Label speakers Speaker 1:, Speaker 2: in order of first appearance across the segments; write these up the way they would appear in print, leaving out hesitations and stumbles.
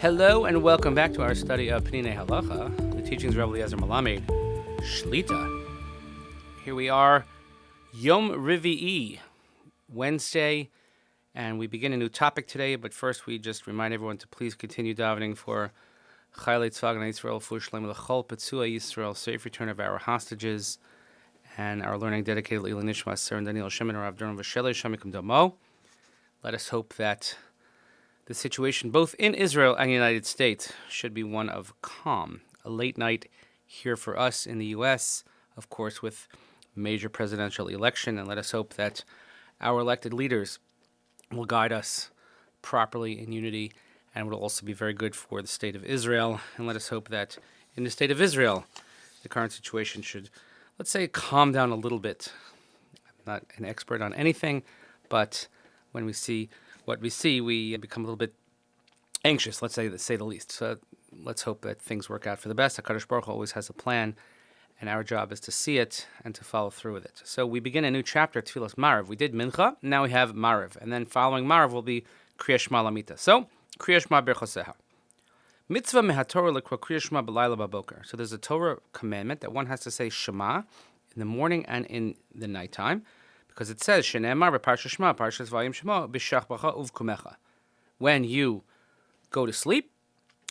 Speaker 1: Hello and welcome back to our study of Peninei Halacha, the teachings of Rabbi Eliezer Malamed, Shlita. Here we are, Yom Revi'i, Wednesday, and we begin a new topic today, but first we just remind everyone to please continue davening for Chaylei Tzvagan Yisrael, Fushleim L'chol, Petzua Yisrael, safe return of our hostages, and our learning dedicated to Nishmat, Sir and Daniel Shemin, Rav Durham Vashelei, Shamikum Domo. Let us hope that the situation both in Israel and the United States should be one of calm. A late night here for us in the U.S., of course, with major presidential election, and let us hope that our elected leaders will guide us properly in unity and will also be very good for the state of Israel. And let us hope that in the state of Israel, the current situation should, let's say, calm down a little bit. I'm not an expert on anything, but when we see what we see, we become a little bit anxious, let's say the least. So let's hope that things work out for the best. HaKadosh Baruch Hu always has a plan, and our job is to see it and to follow through with it. So we begin a new chapter, Tfilas Maariv. We did Mincha, now we have Maariv. And then following Maariv will be Keriat Shema Lamita. So, Keriat Shema Berchoseha. Mitzvah mehatorah lekro Keriat Shema b'layla b'boker. So there's a Torah commandment that one has to say Shema in the morning and in the nighttime, because it says, Shene'emar b'parsha Shema, parshas Vayim Shema, b'shach bacha uvkumecha. When you go to sleep,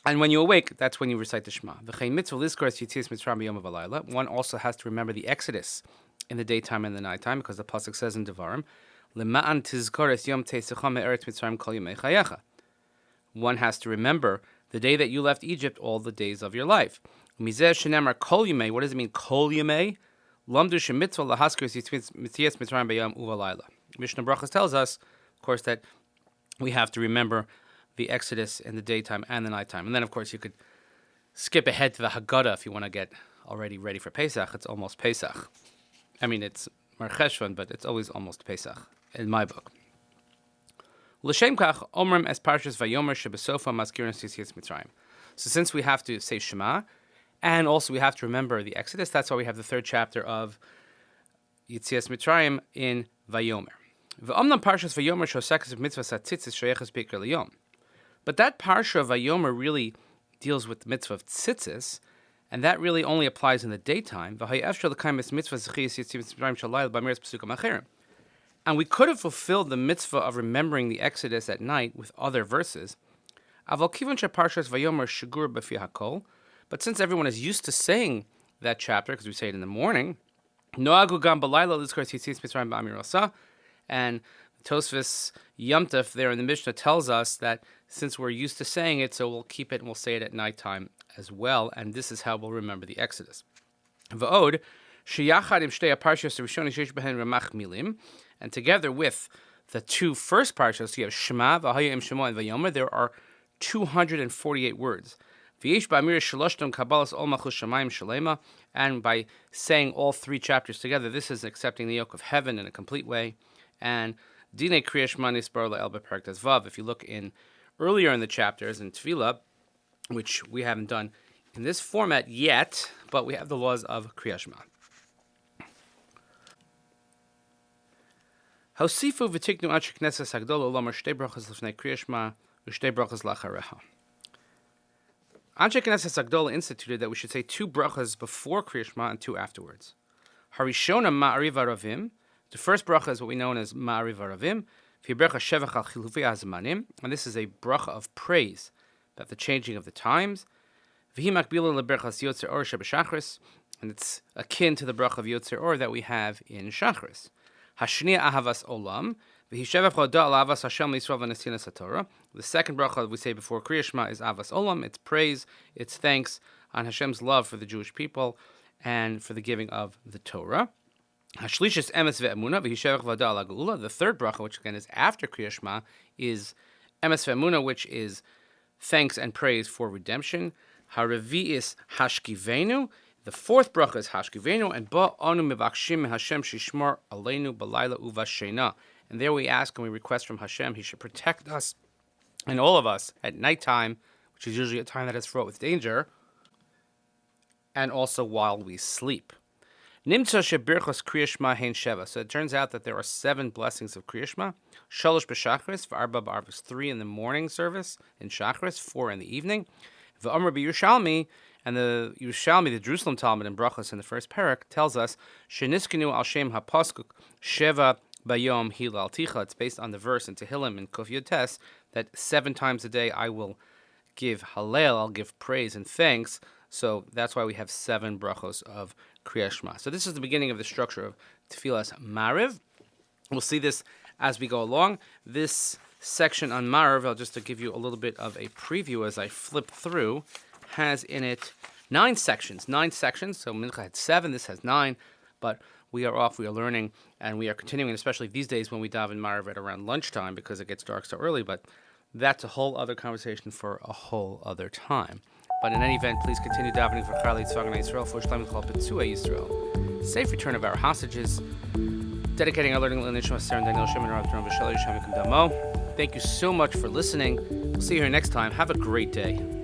Speaker 1: and when you awake, that's when you recite the Shema. V'chein mitzvah lizkor yitzias mitzrayim b'yom v'layla. One also has to remember the Exodus in the daytime and the nighttime, because the pasuk says in Devarim, Lema'an tizkor es yom teisecha me'eretz Mitzrayim kol yemei chayecha. One has to remember the day that you left Egypt, all the days of your life. Mizeh shenemar kol yemei. What does it mean, kol yemei? Lamdu shemitzvah lahaskor yitzias mitzrayim b'yom u'v'layla. Mishnah Brachas tells us, of course, that we have to remember the Exodus in the daytime and the nighttime. And then, of course, you could skip ahead to the Haggadah if you want to get already ready for Pesach. It's almost Pesach. I mean, it's Mar Cheshvan, but it's always almost Pesach in my book. L'shem kach omrim es parshas vayomer shebesofa maskirin yitzias mitzrayim. So since we have to say Shema, and also we have to remember the Exodus, that's why we have the third chapter of Yitzias Mitzrayim in Vayomer. V'omnam parshas vayomer shosekas of mitzvah satzitzis shoyeches beikar liyom. But that parsha of Vayomer really deals with the mitzvah of tzitzis, and that really only applies in the daytime. And we could have fulfilled the mitzvah of remembering the Exodus at night with other verses. But since everyone is used to saying that chapter, because we say it in the morning, and Tosfos Yom Tov there in the Mishnah tells us that since we're used to saying it, so we'll keep it and we'll say it at nighttime as well, and this is how we'll remember the Exodus. V'od, sheyachad im shtei parshas rishon sheyesh behen ramach milim, and together with the two first parshas, you have Shema, V'haya im Shema, and Vayomer, there are 248 words. V'yesh ba'amir shaloshtam kabbalas ol malchus shamayim shalema, and by saying all three chapters together, this is accepting the yoke of heaven in a complete way, and Dinei Keriat Shema Nisbar Le'el B'Perek Vav. If you look in earlier in the chapters in Tefillah, which we haven't done in this format yet, but we have the laws of Keriat Shema. Hosifu v'tiknu anshe knesses hagdola lomar shtei brachas lefnei Keriat Shema u'shtei brachas lachareha. Anshe Knesses Hagdola instituted that we should say two brachas before Keriat Shema and two afterwards. Harishona Maariv Aravim. The first bracha is what we know as Maariv Aravim, and this is a bracha of praise about the changing of the times. And it's akin to the bracha of Yotzer Or that we have in Shachris. Hashniya Ahavas Olam. The second bracha we say before Keriat Shema is Avas Olam. It's praise, it's thanks on Hashem's love for the Jewish people and for the giving of the Torah. Hashlishis emes ve'emuna v'hishevach v'ada ala geula. The third bracha, which again is after Keriat Shema, is emes ve'emuna, which is thanks and praise for redemption. Harevi'is hashkivenu. The fourth bracha is hashkivenu, and ba anu mivakshim Hashem shishmor aleinu b'layla uvashena. And there we ask and we request from Hashem He should protect us and all of us at nighttime, which is usually a time that is fraught with danger, and also while we sleep. Nimtza shebirchos Keriat Shema hein sheva. So it turns out that there are 7 blessings of Keriat Shema. Shalosh b'shachris, v'arba b'arvis, 3 in the morning service in Shachris, 4 in the evening. V'amr b'Yerushalmi, and the Yerushalmi, the Jerusalem Talmud in Brachos in the first parak, tells us Sheniskenu al shem hapaskuk sheva bayom hilal ticha. It's based on the verse in Tehillim in Kuf Yud Tes that 7 times a day I will give Hallel, I'll give praise and thanks. So that's why we have 7 brachos of Keriat Shema. So this is the beginning of the structure of Tfilas Maariv. We'll see this as we go along. This section on Maariv, I'll just to give you a little bit of a preview as I flip through, has in it 9 sections. 9 sections. So Mincha had 7, this has 9, but we are off, we are learning, and we are continuing, especially these days when we daven Maariv at around lunchtime because it gets dark so early, but that's a whole other conversation for a whole other time. But in any event, please continue davening for Chayalei Tzvah Yisrael, for Shlomo Chol Petzui Yisrael. Safe return of our hostages. Dedicating our learning to Nishmat Sarah and Daniel Shimon Rav Dron V'Shalei Shem Yikum Damo. Thank you so much for listening. We'll see you here next time. Have a great day.